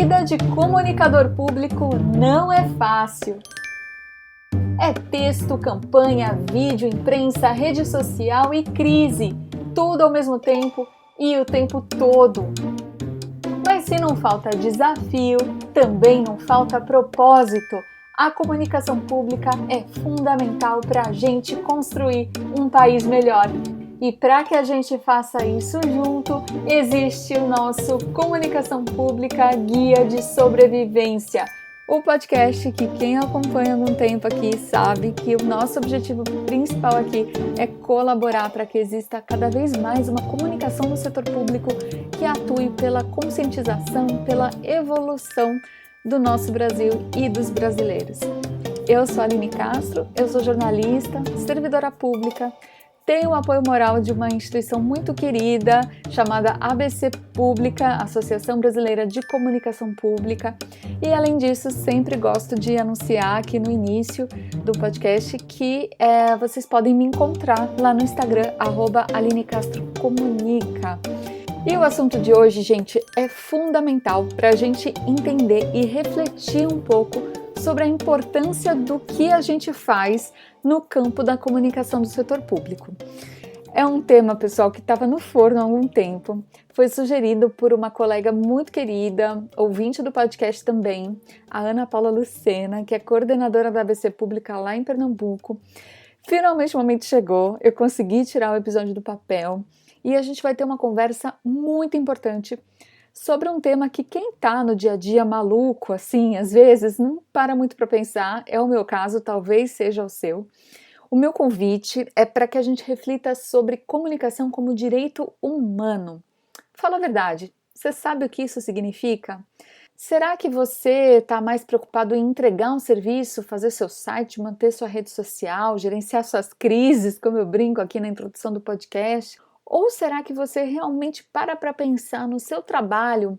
vida de comunicador público não é fácil. É texto, campanha, vídeo, imprensa, rede social e crise. Tudo ao mesmo tempo e o tempo todo. Mas se não falta desafio, também não falta propósito. A comunicação pública é fundamental para a gente construir um país melhor. E para que a gente faça isso junto, existe o nosso Comunicação Pública Guia de Sobrevivência. O podcast que quem acompanha há algum tempo aqui sabe que o nosso objetivo principal aqui é colaborar para que exista cada vez mais uma comunicação no setor público que atue pela conscientização, pela evolução do nosso Brasil e dos brasileiros. Eu sou a Aline Castro, eu sou jornalista, servidora pública, tenho o apoio moral de uma instituição muito querida chamada ABC Pública, Associação Brasileira de Comunicação Pública, e além disso sempre gosto de anunciar aqui no início do podcast que vocês podem me encontrar lá no Instagram, @AlineCastroComunica. E o assunto de hoje, gente, é fundamental para a gente entender e refletir um pouco sobre a importância do que a gente faz no campo da comunicação do setor público. É um tema, pessoal, que estava no forno há algum tempo. Foi sugerido por uma colega muito querida, ouvinte do podcast também, a Ana Paula Lucena, que é coordenadora da ABC Pública lá em Pernambuco. Finalmente o momento chegou, eu consegui tirar o episódio do papel e a gente vai ter uma conversa muito importante sobre um tema que quem tá no dia a dia maluco, assim, às vezes não para muito para pensar, é o meu caso, talvez seja o seu. O meu convite é para que a gente reflita sobre comunicação como direito humano. Fala a verdade, você sabe o que isso significa? Será que você está mais preocupado em entregar um serviço, fazer seu site, manter sua rede social, gerenciar suas crises, como eu brinco aqui na introdução do podcast? Ou será que você realmente para pensar no seu trabalho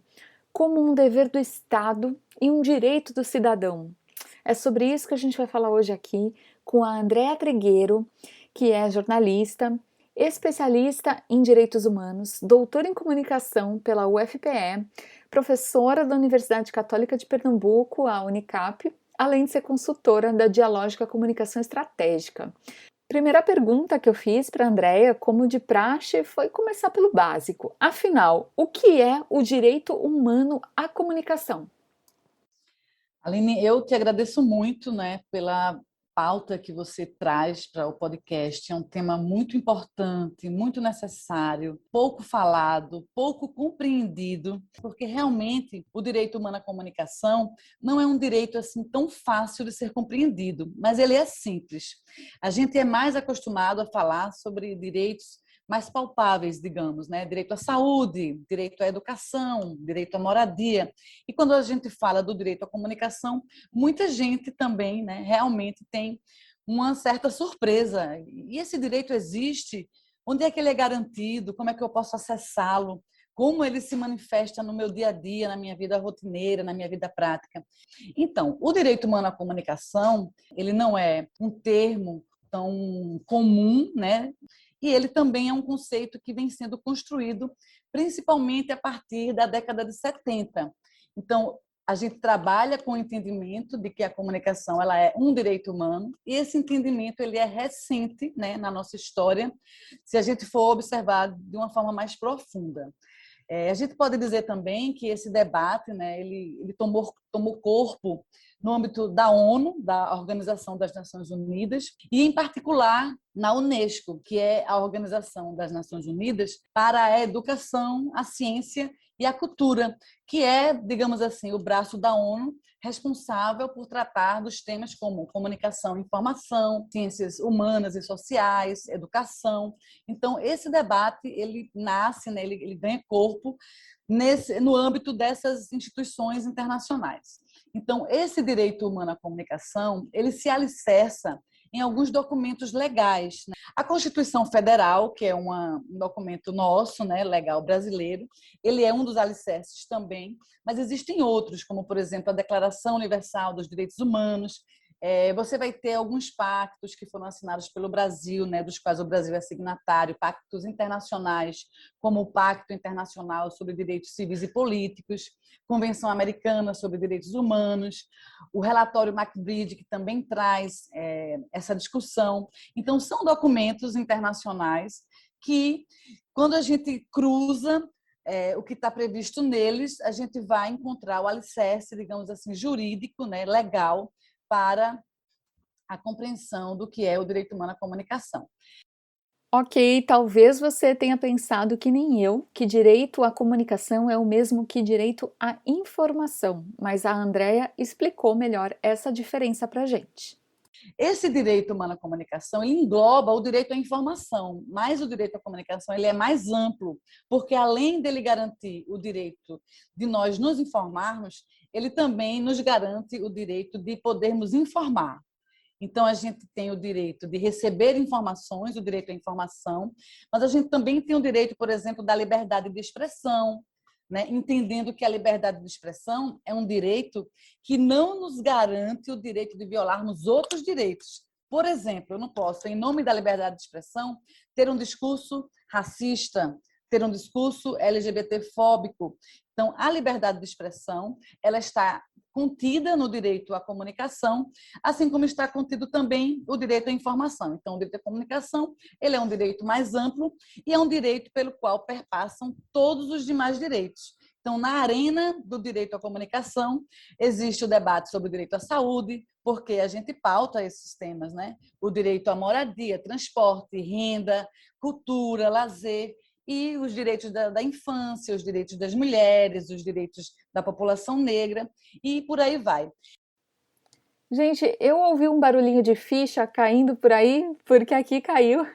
como um dever do Estado e um direito do cidadão? É sobre isso que a gente vai falar hoje aqui com a Andréa Trigueiro, que é jornalista, especialista em direitos humanos, doutora em comunicação pela UFPE, professora da Universidade Católica de Pernambuco, a Unicap, além de ser consultora da Dialógica Comunicação Estratégica. Primeira pergunta que eu fiz para a Andréa, como de praxe, foi começar pelo básico. Afinal, o que é o direito humano à comunicação? Aline, eu te agradeço muito, né, pela pauta que você traz para o podcast. É um tema muito importante, muito necessário, pouco falado, pouco compreendido, porque realmente o direito humano à comunicação não é um direito assim tão fácil de ser compreendido, mas ele é simples. A gente é mais acostumado a falar sobre direitos mais palpáveis, digamos, né? Direito à saúde, direito à educação, direito à moradia. E quando a gente fala do direito à comunicação, muita gente também, né, realmente tem uma certa surpresa. E esse direito existe? Onde é que ele é garantido? Como é que eu posso acessá-lo? Como ele se manifesta no meu dia a dia, na minha vida rotineira, na minha vida prática? Então, o direito humano à comunicação, ele não é um termo tão comum, né? E ele também é um conceito que vem sendo construído principalmente a partir da década de 70. Então, a gente trabalha com o entendimento de que a comunicação ela é um direito humano, e esse entendimento ele é recente, né, na nossa história, se a gente for observar de uma forma mais profunda. A gente pode dizer também que esse debate, né, ele tomou corpo no âmbito da ONU, da Organização das Nações Unidas, e em particular na Unesco, que é a Organização das Nações Unidas para a Educação, a Ciência e a Cultura, que é, digamos assim, o braço da ONU responsável por tratar dos temas como comunicação e informação, ciências humanas e sociais, educação. Então, esse debate ele nasce, né, ele ganha corpo no âmbito dessas instituições internacionais. Então, esse direito humano à comunicação, ele se alicerça em alguns documentos legais. A Constituição Federal, que é um documento nosso, né, legal brasileiro, ele é um dos alicerces também, mas existem outros, como, por exemplo, a Declaração Universal dos Direitos Humanos, Você vai ter alguns pactos que foram assinados pelo Brasil, né, dos quais o Brasil é signatário, pactos internacionais, como o Pacto Internacional sobre Direitos Civis e Políticos, Convenção Americana sobre Direitos Humanos, o relatório MacBride, que também traz essa discussão. Então, são documentos internacionais que, quando a gente cruza o que está previsto neles, a gente vai encontrar o alicerce, digamos assim, jurídico, né, legal, para a compreensão do que é o direito humano à comunicação. Ok, talvez você tenha pensado que nem eu, que direito à comunicação é o mesmo que direito à informação, mas a Andrea explicou melhor essa diferença para gente. Esse direito humano à comunicação ele engloba o direito à informação, mas o direito à comunicação ele é mais amplo, porque além dele garantir o direito de nós nos informarmos, ele também nos garante o direito de podermos informar. Então, a gente tem o direito de receber informações, o direito à informação, mas a gente também tem o direito, por exemplo, da liberdade de expressão, né? Entendendo que a liberdade de expressão é um direito que não nos garante o direito de violarmos outros direitos. Por exemplo, eu não posso, em nome da liberdade de expressão, ter um discurso racista, ter um discurso LGBT-fóbico. Então, a liberdade de expressão ela está contida no direito à comunicação, assim como está contido também o direito à informação. Então, o direito à comunicação ele é um direito mais amplo e é um direito pelo qual perpassam todos os demais direitos. Então, na arena do direito à comunicação, existe o debate sobre o direito à saúde, porque a gente pauta esses temas, né? O direito à moradia, transporte, renda, cultura, lazer, e os direitos da infância, os direitos das mulheres, os direitos da população negra, e por aí vai. Gente, eu ouvi um barulhinho de ficha caindo por aí, porque aqui caiu.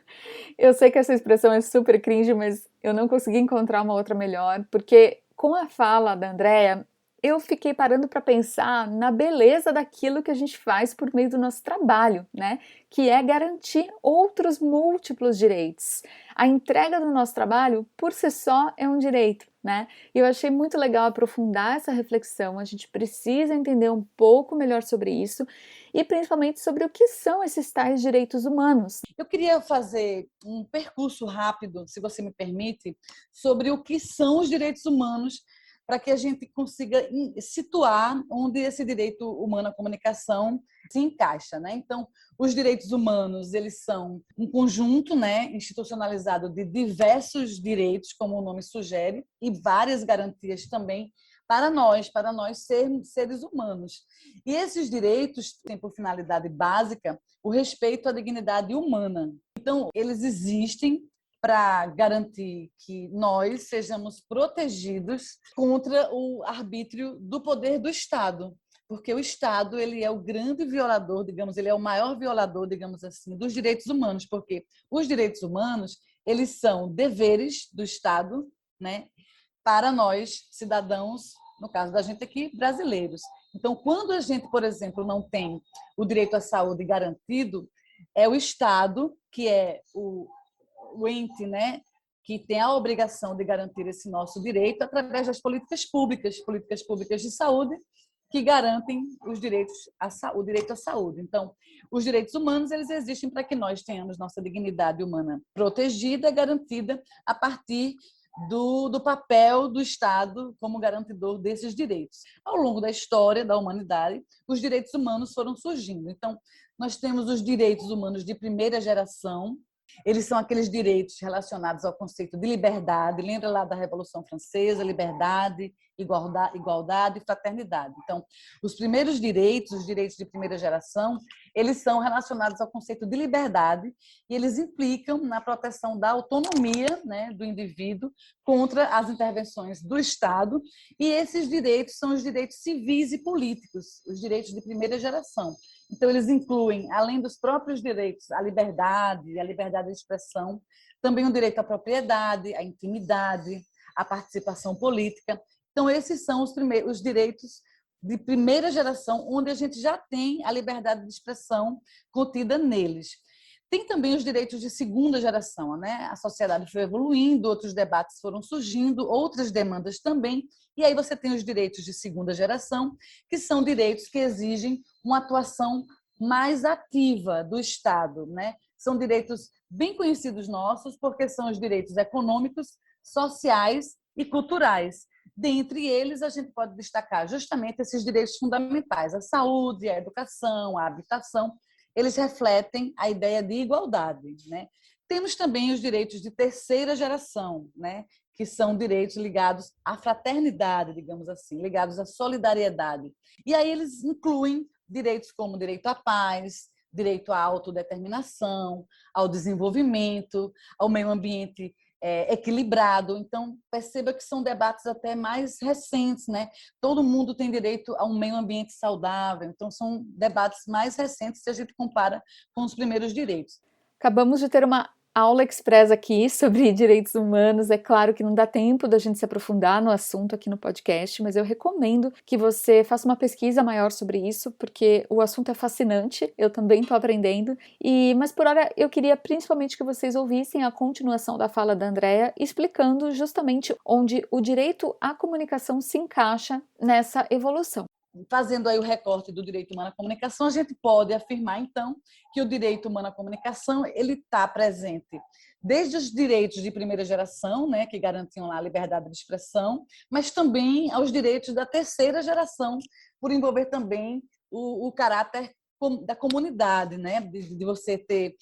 Eu sei que essa expressão é super cringe, mas eu não consegui encontrar uma outra melhor, porque com a fala da Andrea, eu fiquei parando para pensar na beleza daquilo que a gente faz por meio do nosso trabalho, né? Que é garantir outros múltiplos direitos. A entrega do nosso trabalho, por si só, é um direito, né? E eu achei muito legal aprofundar essa reflexão. A gente precisa entender um pouco melhor sobre isso e principalmente sobre o que são esses tais direitos humanos. Eu queria fazer um percurso rápido, se você me permite, sobre o que são os direitos humanos, para que a gente consiga situar onde esse direito humano à comunicação se encaixa, né? Então, os direitos humanos, eles são um conjunto, né, institucionalizado de diversos direitos, como o nome sugere, e várias garantias também para nós sermos seres humanos. E esses direitos têm por finalidade básica o respeito à dignidade humana. Então, eles existem para garantir que nós sejamos protegidos contra o arbítrio do poder do Estado, porque o Estado ele é o grande violador, digamos, ele é o maior violador, digamos assim, dos direitos humanos, porque os direitos humanos eles são deveres do Estado, né, para nós cidadãos, no caso da gente aqui, brasileiros. Então, quando a gente, por exemplo, não tem o direito à saúde garantido, é o Estado que é o ente, né, que tem a obrigação de garantir esse nosso direito através das políticas públicas de saúde, que garantem os direitos o direito à saúde. Então, os direitos humanos eles existem para que nós tenhamos nossa dignidade humana protegida, garantida a partir do papel do Estado como garantidor desses direitos. Ao longo da história da humanidade, os direitos humanos foram surgindo. Então, nós temos os direitos humanos de primeira geração. Eles são aqueles direitos relacionados ao conceito de liberdade. Lembra lá da Revolução Francesa? Liberdade, igualdade e fraternidade. Então, os primeiros direitos, os direitos de primeira geração, eles são relacionados ao conceito de liberdade e eles implicam na proteção da autonomia, né, do indivíduo contra as intervenções do Estado. E esses direitos são os direitos civis e políticos, os direitos de primeira geração. Então, eles incluem, além dos próprios direitos, a liberdade de expressão, também o direito à propriedade, à intimidade, à participação política. Então, esses são os direitos de primeira geração, onde a gente já tem a liberdade de expressão contida neles. Tem também os direitos de segunda geração, né? A sociedade foi evoluindo, outros debates foram surgindo, outras demandas também, e aí você tem os direitos de segunda geração, que são direitos que exigem uma atuação mais ativa do Estado, né? São direitos bem conhecidos nossos, porque são os direitos econômicos, sociais e culturais. Dentre eles, a gente pode destacar justamente esses direitos fundamentais: a saúde, a educação, a habitação. Eles refletem a ideia de igualdade, né? Temos também os direitos de terceira geração, né? Que são direitos ligados à fraternidade, digamos assim, ligados à solidariedade. E aí eles incluem direitos como direito à paz, direito à autodeterminação, ao desenvolvimento, ao meio ambiente equilibrado. Então, perceba que são debates até mais recentes, né? Todo mundo tem direito a um meio ambiente saudável. Então, são debates mais recentes se a gente compara com os primeiros direitos. Acabamos de ter uma aula express aqui sobre direitos humanos. É claro que não dá tempo da gente se aprofundar no assunto aqui no podcast, mas eu recomendo que você faça uma pesquisa maior sobre isso, porque o assunto é fascinante, eu também estou aprendendo. Mas por hora eu queria principalmente que vocês ouvissem a continuação da fala da Andrea, explicando justamente onde o direito à comunicação se encaixa nessa evolução. Fazendo aí o recorte do direito humano à comunicação, a gente pode afirmar, então, que o direito humano à comunicação ele está presente desde os direitos de primeira geração, né, que garantiam lá a liberdade de expressão, mas também aos direitos da terceira geração, por envolver também o caráter da comunidade, né? De você ter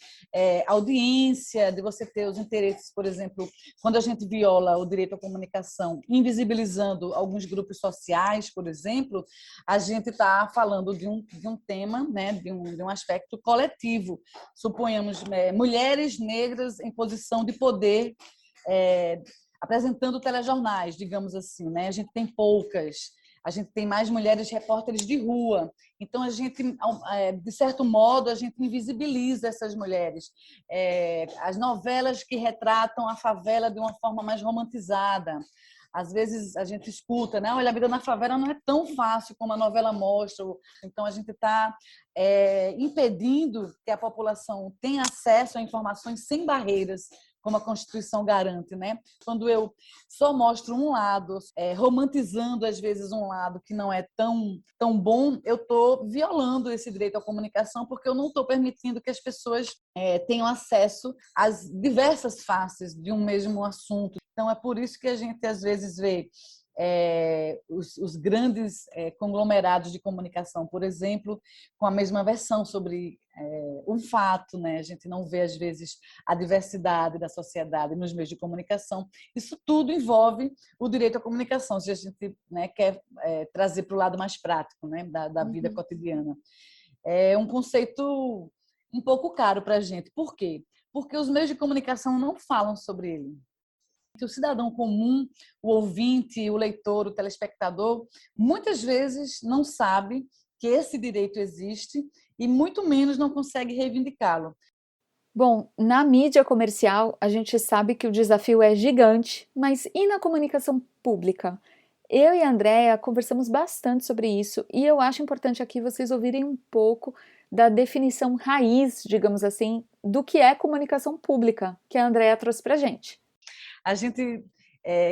audiência, de você ter os interesses, por exemplo, quando a gente viola o direito à comunicação, invisibilizando alguns grupos sociais, por exemplo, a gente está falando de um tema, né? de um aspecto coletivo. Suponhamos mulheres negras em posição de poder, apresentando telejornais, digamos assim, né? A gente tem poucas. A gente tem mais mulheres repórteres de rua. Então, a gente, de certo modo, a gente invisibiliza essas mulheres. As novelas que retratam a favela de uma forma mais romantizada. Às vezes a gente escuta, né? Olha, a vida na favela não é tão fácil como a novela mostra. Então, a gente está impedindo que a população tenha acesso a informações sem barreiras, como a Constituição garante, né? Quando eu só mostro um lado, romantizando às vezes um lado que não é tão bom, eu estou violando esse direito à comunicação, porque eu não estou permitindo que as pessoas tenham acesso às diversas faces de um mesmo assunto. Então, é por isso que a gente às vezes vê os grandes conglomerados de comunicação, por exemplo, com a mesma versão sobre um fato, né? A gente não vê, às vezes, a diversidade da sociedade nos meios de comunicação. Isso tudo envolve o direito à comunicação, se a gente, né, quer trazer para o lado mais prático, né, da vida cotidiana. É um conceito um pouco caro para a gente. Por quê? Porque os meios de comunicação não falam sobre ele. O cidadão comum, o ouvinte, o leitor, o telespectador, muitas vezes não sabe que esse direito existe e muito menos não consegue reivindicá-lo. Bom, na mídia comercial, a gente sabe que o desafio é gigante, mas e na comunicação pública? Eu e a Andrea conversamos bastante sobre isso e eu acho importante aqui vocês ouvirem um pouco da definição raiz, digamos assim, do que é comunicação pública, que a Andrea trouxe para a gente. A gente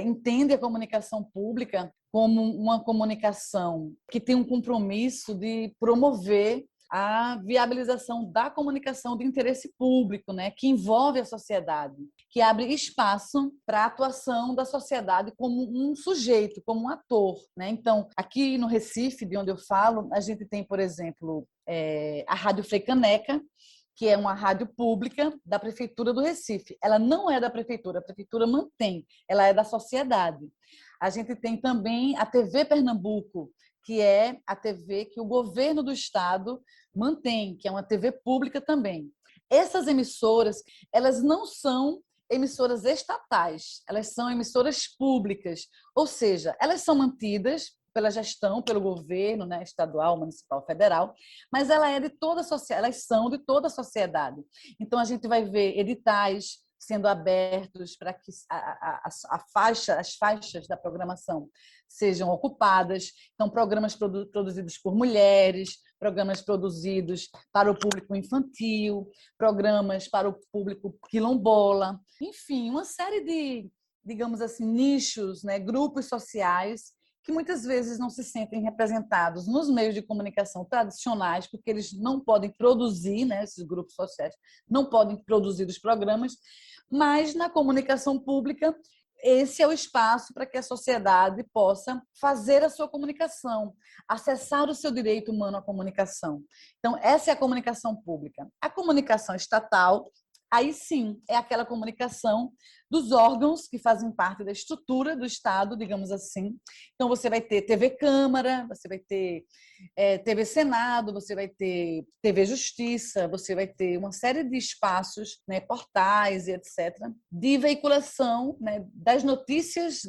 entende a comunicação pública como uma comunicação que tem um compromisso de promover a viabilização da comunicação de interesse público, né, que envolve a sociedade, que abre espaço para a atuação da sociedade como um sujeito, como um ator, né? Então, aqui no Recife, de onde eu falo, a gente tem, por exemplo, a Rádio Freicaneca, que é uma rádio pública da Prefeitura do Recife. Ela não é da Prefeitura, a Prefeitura mantém, ela é da sociedade. A gente tem também a TV Pernambuco, que é a TV que o governo do estado mantém, que é uma TV pública também. Essas emissoras, elas não são emissoras estatais, elas são emissoras públicas, ou seja, elas são mantidas pela gestão, pelo governo, né, estadual, municipal, federal, mas elas são de toda a sociedade. Então, a gente vai ver editais sendo abertos para que as faixas da programação sejam ocupadas. Então, programas produzidos por mulheres, programas produzidos para o público infantil, programas para o público quilombola, enfim, uma série de, digamos assim, nichos, né, grupos sociais que muitas vezes não se sentem representados nos meios de comunicação tradicionais, porque eles não podem produzir, né, esses grupos sociais não podem produzir os programas, mas na comunicação pública esse é o espaço para que a sociedade possa fazer a sua comunicação, acessar o seu direito humano à comunicação. Então, essa é a comunicação pública. A comunicação estatal, aí sim, é aquela comunicação dos órgãos que fazem parte da estrutura do Estado, digamos assim. Então, você vai ter TV Câmara, você vai ter TV Senado, você vai ter TV Justiça, você vai ter uma série de espaços, né, portais e etc., de veiculação, né, das notícias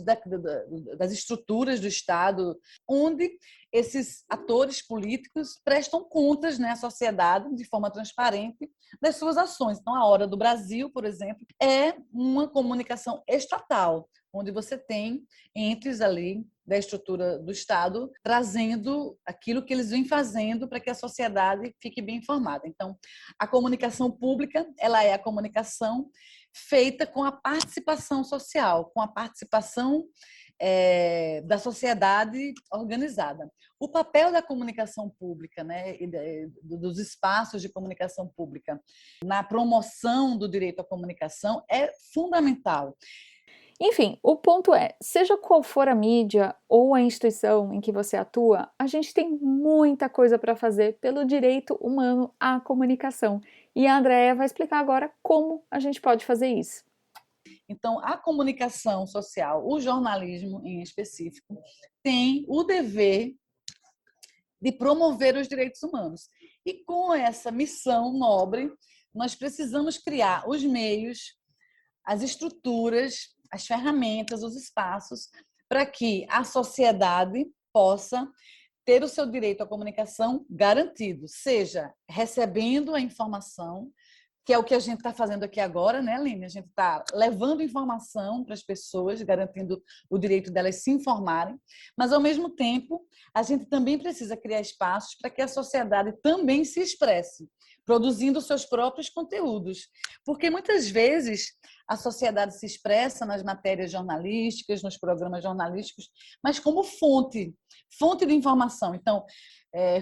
das estruturas do Estado, onde esses atores políticos prestam contas, né, à sociedade de forma transparente das suas ações. Então, a Hora do Brasil, por exemplo, é uma comunicação estatal, onde você tem entes ali da estrutura do Estado trazendo aquilo que eles vêm fazendo para que a sociedade fique bem informada. Então, a comunicação pública, ela é a comunicação feita com a participação social, com a participação da sociedade organizada. O papel da comunicação pública, né, dos espaços de comunicação pública na promoção do direito à comunicação é fundamental. Enfim, o ponto é, seja qual for a mídia ou a instituição em que você atua, a gente tem muita coisa para fazer pelo direito humano à comunicação. E a Andréa vai explicar agora como a gente pode fazer isso. Então, a comunicação social, o jornalismo em específico, tem o dever de promover os direitos humanos. E com essa missão nobre, nós precisamos criar os meios, as estruturas, as ferramentas, os espaços para que a sociedade possa ter o seu direito à comunicação garantido, seja recebendo a informação, que é o que a gente está fazendo aqui agora, né, Aline? A gente está levando informação para as pessoas, garantindo o direito delas se informarem, mas, ao mesmo tempo, a gente também precisa criar espaços para que a sociedade também se expresse, produzindo seus próprios conteúdos. Porque, muitas vezes, a sociedade se expressa nas matérias jornalísticas, nos programas jornalísticos, mas como fonte de informação. Então,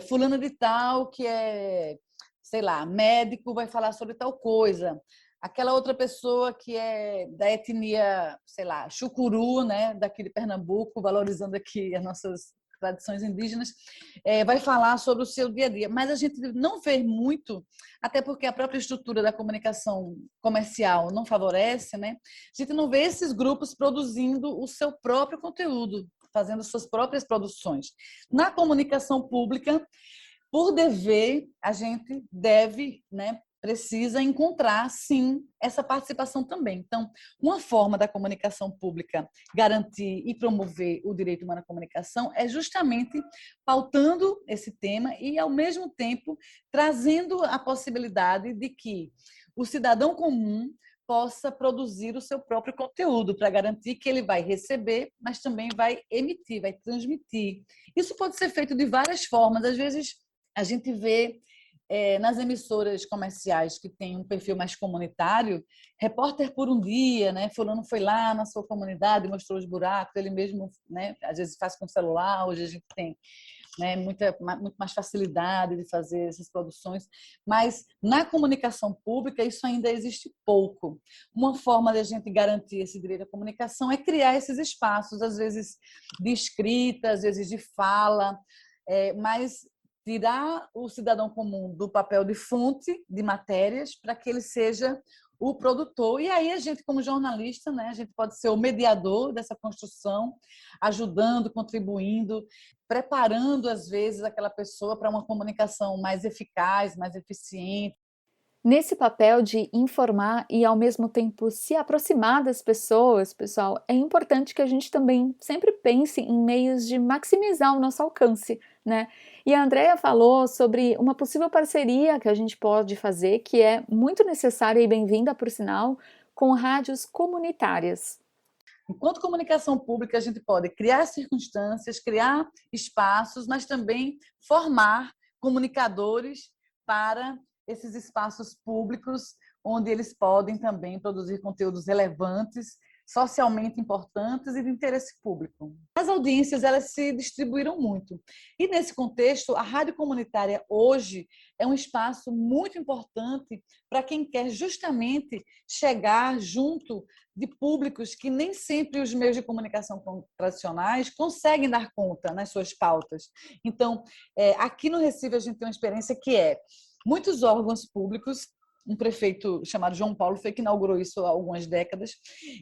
fulano de tal, que é, sei lá, médico, vai falar sobre tal coisa. Aquela outra pessoa que é da etnia, sei lá, chucuru, né, daqui de Pernambuco, valorizando aqui as nossas tradições indígenas, vai falar sobre o seu dia a dia. Mas a gente não vê muito, até porque a própria estrutura da comunicação comercial não favorece, né? A gente não vê esses grupos produzindo o seu próprio conteúdo, fazendo suas próprias produções. Na comunicação pública, por dever, a gente deve, né, precisa encontrar, sim, essa participação também. Então, uma forma da comunicação pública garantir e promover o direito humano à comunicação é justamente pautando esse tema e, ao mesmo tempo, trazendo a possibilidade de que o cidadão comum possa produzir o seu próprio conteúdo para garantir que ele vai receber, mas também vai emitir, vai transmitir. Isso pode ser feito de várias formas. Às vezes, a gente vê nas emissoras comerciais que tem um perfil mais comunitário, repórter por um dia, né? Fulano foi lá na sua comunidade, mostrou os buracos, ele mesmo, né, às vezes faz com o celular, hoje a gente tem, né, muito mais facilidade de fazer essas produções, mas na comunicação pública isso ainda existe pouco. Uma forma de a gente garantir esse direito à comunicação é criar esses espaços, às vezes de escrita, às vezes de fala, mas tirar o cidadão comum do papel de fonte de matérias para que ele seja o produtor. E aí a gente, como jornalista, né, a gente pode ser o mediador dessa construção, ajudando, contribuindo, preparando, às vezes, aquela pessoa para uma comunicação mais eficaz, mais eficiente. Nesse papel de informar e, ao mesmo tempo, se aproximar das pessoas, pessoal, é importante que a gente também sempre pense em meios de maximizar o nosso alcance, né? E a Andréa falou sobre uma possível parceria que a gente pode fazer, que é muito necessária e bem-vinda, por sinal, com rádios comunitárias. Enquanto comunicação pública, a gente pode criar circunstâncias, criar espaços, mas também formar comunicadores para esses espaços públicos, onde eles podem também produzir conteúdos relevantes, socialmente importantes e de interesse público. As audiências elas se distribuíram muito. E, nesse contexto, a rádio comunitária hoje é um espaço muito importante para quem quer justamente chegar junto de públicos que nem sempre os meios de comunicação tradicionais conseguem dar conta nas suas pautas. Então, aqui no Recife, a gente tem uma experiência que muitos órgãos públicos. Um prefeito chamado João Paulo foi que inaugurou isso há algumas décadas.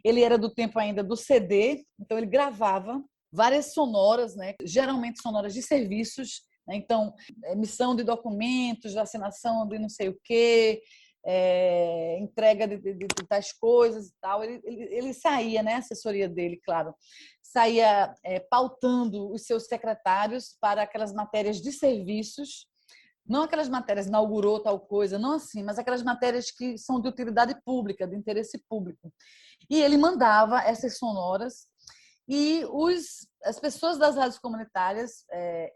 Ele era do tempo ainda do CD, então ele gravava várias sonoras, né? Geralmente sonoras de serviços, né? Então, emissão de documentos, vacinação de não sei o quê, entrega de tais coisas e tal. Ele saía, né? A assessoria dele, claro, saía pautando os seus secretários para aquelas matérias de serviços. Não aquelas matérias, inaugurou tal coisa, não assim, mas aquelas matérias que são de utilidade pública, de interesse público. E ele mandava essas sonoras e as pessoas das rádios comunitárias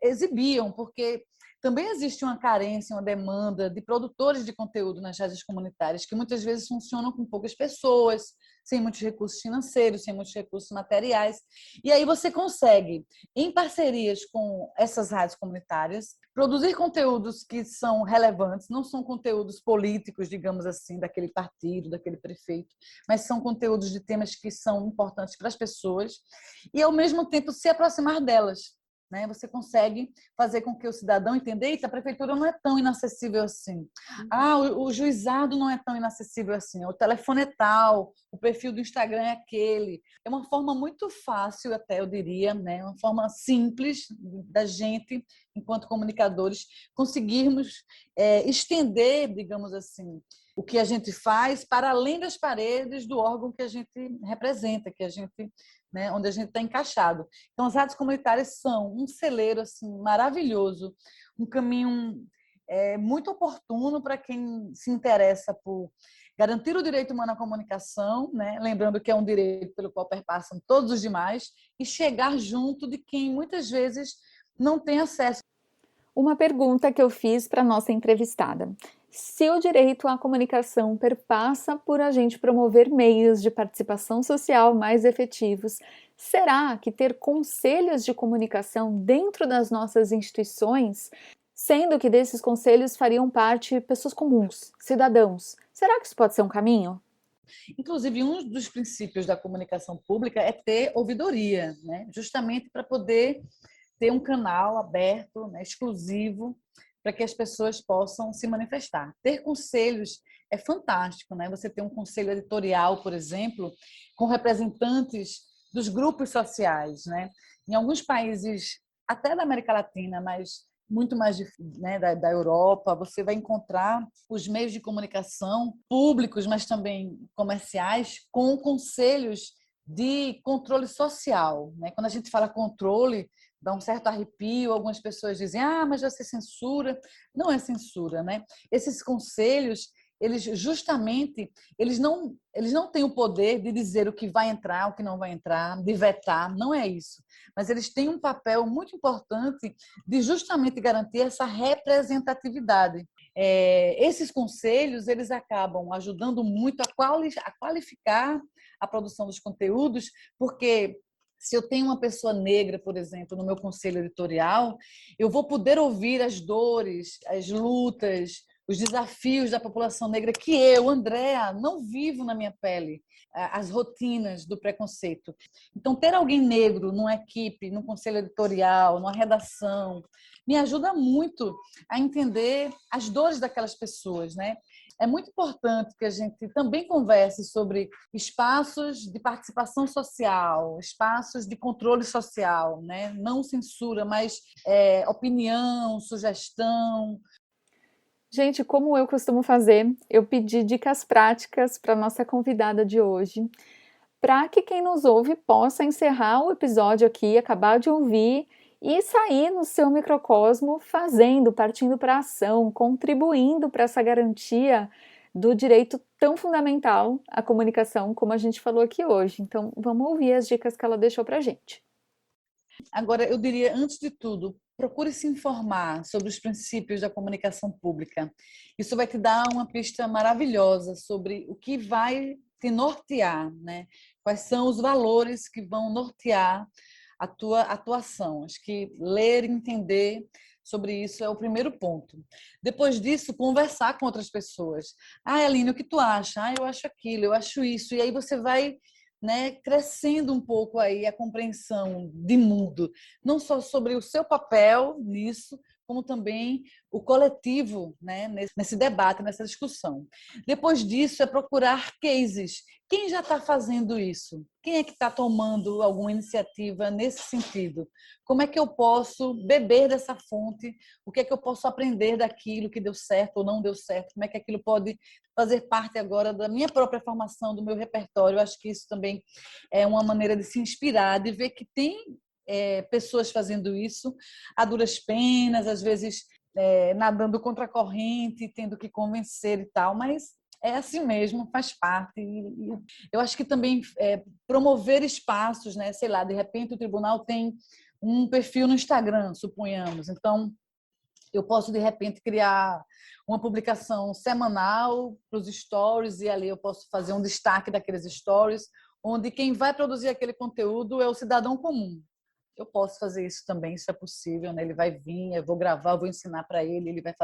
exibiam, porque também existe uma carência, uma demanda de produtores de conteúdo nas rádios comunitárias, que muitas vezes funcionam com poucas pessoas, sem muitos recursos financeiros, sem muitos recursos materiais. E aí você consegue, em parcerias com essas rádios comunitárias, produzir conteúdos que são relevantes, não são conteúdos políticos, digamos assim, daquele partido, daquele prefeito, mas são conteúdos de temas que são importantes para as pessoas e, ao mesmo tempo, se aproximar delas. Né? Você consegue fazer com que o cidadão entenda, eita, a prefeitura não é tão inacessível assim. O juizado não é tão inacessível assim. O telefone é tal, o perfil do Instagram é aquele. É uma forma muito fácil, até eu diria, né? Uma forma simples da gente, enquanto comunicadores, conseguirmos estender, digamos assim, o que a gente faz para além das paredes do órgão que a gente representa, que a gente, né, onde a gente está encaixado. Então, as rádios comunitárias são um celeiro assim, maravilhoso, um caminho muito oportuno para quem se interessa por garantir o direito humano à comunicação, né? Lembrando que é um direito pelo qual perpassam todos os demais, e chegar junto de quem muitas vezes não tem acesso. Uma pergunta que eu fiz para a nossa entrevistada. Se o direito à comunicação perpassa por a gente promover meios de participação social mais efetivos, será que ter conselhos de comunicação dentro das nossas instituições, sendo que desses conselhos fariam parte pessoas comuns, cidadãos, será que isso pode ser um caminho? Inclusive, um dos princípios da comunicação pública é ter ouvidoria, né? Justamente para poder ter um canal aberto, né, exclusivo, para que as pessoas possam se manifestar. Ter conselhos é fantástico, né? Você tem um conselho editorial, por exemplo, com representantes dos grupos sociais, né? Em alguns países, até da América Latina, mas muito mais né, da Europa, você vai encontrar os meios de comunicação públicos, mas também comerciais, com conselhos de controle social, né? Quando a gente fala controle, dá um certo arrepio, algumas pessoas dizem, mas vai ser censura. Não é censura, né? Esses conselhos, eles não têm o poder de dizer o que vai entrar, o que não vai entrar, de vetar, não é isso. Mas eles têm um papel muito importante de justamente garantir essa representatividade. Esses conselhos, eles acabam ajudando muito a qualificar a produção dos conteúdos, porque se eu tenho uma pessoa negra, por exemplo, no meu conselho editorial, eu vou poder ouvir as dores, as lutas, os desafios da população negra que eu, Andréa, não vivo na minha pele, as rotinas do preconceito. Então, ter alguém negro numa equipe, num conselho editorial, numa redação, me ajuda muito a entender as dores daquelas pessoas, né? É muito importante que a gente também converse sobre espaços de participação social, espaços de controle social, né? Não censura, mas opinião, sugestão. Gente, como eu costumo fazer, eu pedi dicas práticas para nossa convidada de hoje, para que quem nos ouve possa encerrar o episódio aqui, acabar de ouvir e sair no seu microcosmo fazendo, partindo para a ação, contribuindo para essa garantia do direito tão fundamental à comunicação, como a gente falou aqui hoje. Então, vamos ouvir as dicas que ela deixou para a gente. Agora, eu diria, antes de tudo, procure se informar sobre os princípios da comunicação pública. Isso vai te dar uma pista maravilhosa sobre o que vai te nortear, né? Quais são os valores que vão nortear a tua atuação. Acho que ler e entender sobre isso é o primeiro ponto. Depois disso, conversar com outras pessoas. Ah, Aline, o que tu acha? Ah, eu acho aquilo, eu acho isso. E aí você vai, né, crescendo um pouco aí a compreensão de mundo, não só sobre o seu papel nisso, como também o coletivo, né, nesse debate, nessa discussão. Depois disso, é procurar cases. Quem já está fazendo isso? Quem é que está tomando alguma iniciativa nesse sentido? Como é que eu posso beber dessa fonte? O que é que eu posso aprender daquilo que deu certo ou não deu certo? Como é que aquilo pode fazer parte agora da minha própria formação, do meu repertório? Eu acho que isso também é uma maneira de se inspirar, de ver que tem pessoas fazendo isso a duras penas, às vezes nadando contra a corrente, tendo que convencer e tal, mas é assim mesmo, faz parte. E eu acho que também promover espaços, né? Sei lá, de repente o tribunal tem um perfil no Instagram, suponhamos, então eu posso de repente criar uma publicação semanal para os stories e ali eu posso fazer um destaque daqueles stories, onde quem vai produzir aquele conteúdo é o cidadão comum. Eu posso fazer isso também, isso é possível, né? Ele vai vir, eu vou gravar, eu vou ensinar para ele, ele vai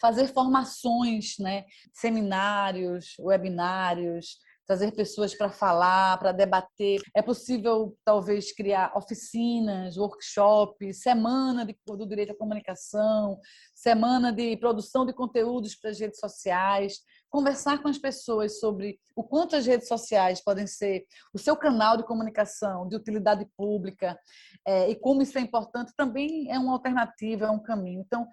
fazer formações, né? Seminários, webinários, trazer pessoas para falar, para debater. É possível, talvez, criar oficinas, workshops, semana do direito à comunicação, semana de produção de conteúdos para as redes sociais, conversar com as pessoas sobre o quanto as redes sociais podem ser o seu canal de comunicação, de utilidade pública, e como isso é importante, também é uma alternativa, é um caminho. Então,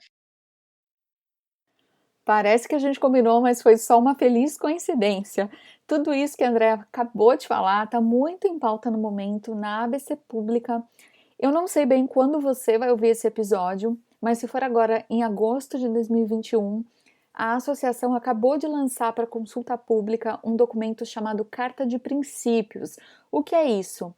Parece que a gente combinou, mas foi só uma feliz coincidência. Tudo isso que a Andrea acabou de falar está muito em pauta no momento na ABC Pública. Eu não sei bem quando você vai ouvir esse episódio, mas se for agora em agosto de 2021, a associação acabou de lançar para consulta pública um documento chamado Carta de Princípios. O que é isso?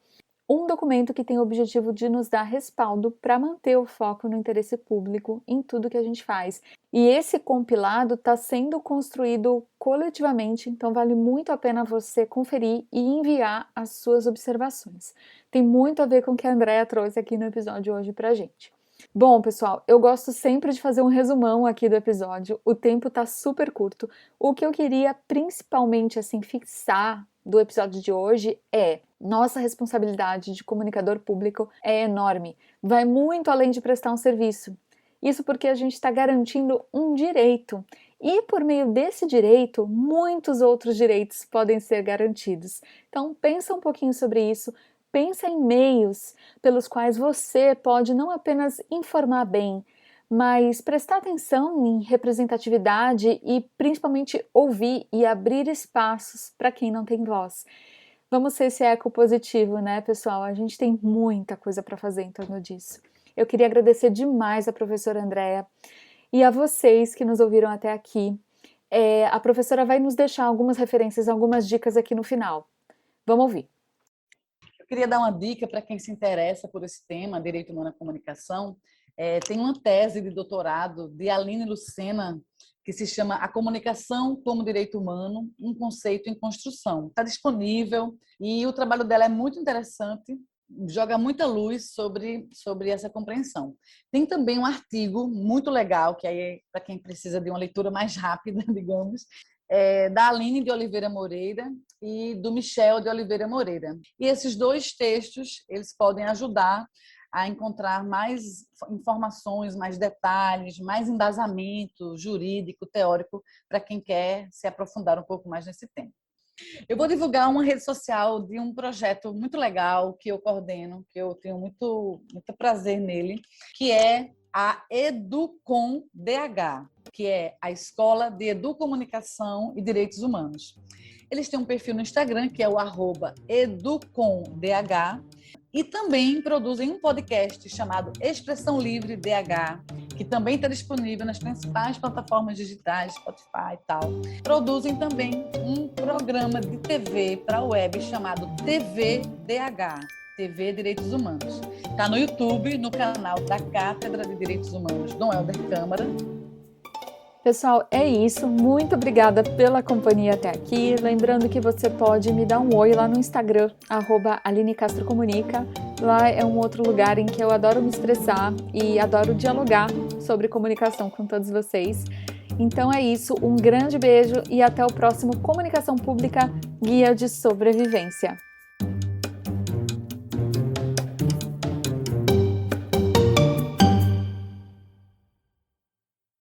Um documento que tem o objetivo de nos dar respaldo para manter o foco no interesse público em tudo que a gente faz. E esse compilado está sendo construído coletivamente, então vale muito a pena você conferir e enviar as suas observações. Tem muito a ver com o que a Andrea trouxe aqui no episódio hoje para a gente. Bom, pessoal, eu gosto sempre de fazer um resumão aqui do episódio, o tempo está super curto. O que eu queria principalmente assim fixar do episódio de hoje é: nossa responsabilidade de comunicador público é enorme, vai muito além de prestar um serviço. Isso porque a gente está garantindo um direito e por meio desse direito, muitos outros direitos podem ser garantidos. Então pensa um pouquinho sobre isso, pensa em meios pelos quais você pode não apenas informar bem, mas prestar atenção em representatividade e principalmente ouvir e abrir espaços para quem não tem voz. Vamos ser esse eco positivo, né, pessoal? A gente tem muita coisa para fazer em torno disso. Eu queria agradecer demais a professora Andrea e a vocês que nos ouviram até aqui. A professora vai nos deixar algumas referências, algumas dicas aqui no final. Vamos ouvir. eu queria dar uma dica para quem se interessa por esse tema, direito humano à comunicação. Tem uma tese de doutorado de Aline Lucena, que se chama A Comunicação como Direito Humano, um conceito em construção. Está disponível e o trabalho dela é muito interessante, joga muita luz sobre essa compreensão. Tem também um artigo muito legal, que aí é para quem precisa de uma leitura mais rápida, digamos, da Aline de Oliveira Moreira e do Michel de Oliveira Moreira. E esses dois textos, eles podem ajudar a encontrar mais informações, mais detalhes, mais embasamento jurídico, teórico, para quem quer se aprofundar um pouco mais nesse tema. Eu vou divulgar uma rede social de um projeto muito legal que eu coordeno, que eu tenho muito prazer nele, que é a Educom DH, que é a Escola de Educomunicação e Direitos Humanos. Eles têm um perfil no Instagram, que é o @educomdh, e também produzem um podcast chamado Expressão Livre DH, que também está disponível nas principais plataformas digitais, Spotify e tal. Produzem também um programa de TV para a web chamado TVDH, TV Direitos Humanos. Está no YouTube, no canal da Cátedra de Direitos Humanos, Dom Helder Câmara. Pessoal, é isso. Muito obrigada pela companhia até aqui. Lembrando que você pode me dar um oi lá no Instagram, @AlineCastroComunica. Lá é um outro lugar em que eu adoro me expressar e adoro dialogar sobre comunicação com todos vocês. Então é isso, um grande beijo e até o próximo Comunicação Pública Guia de Sobrevivência.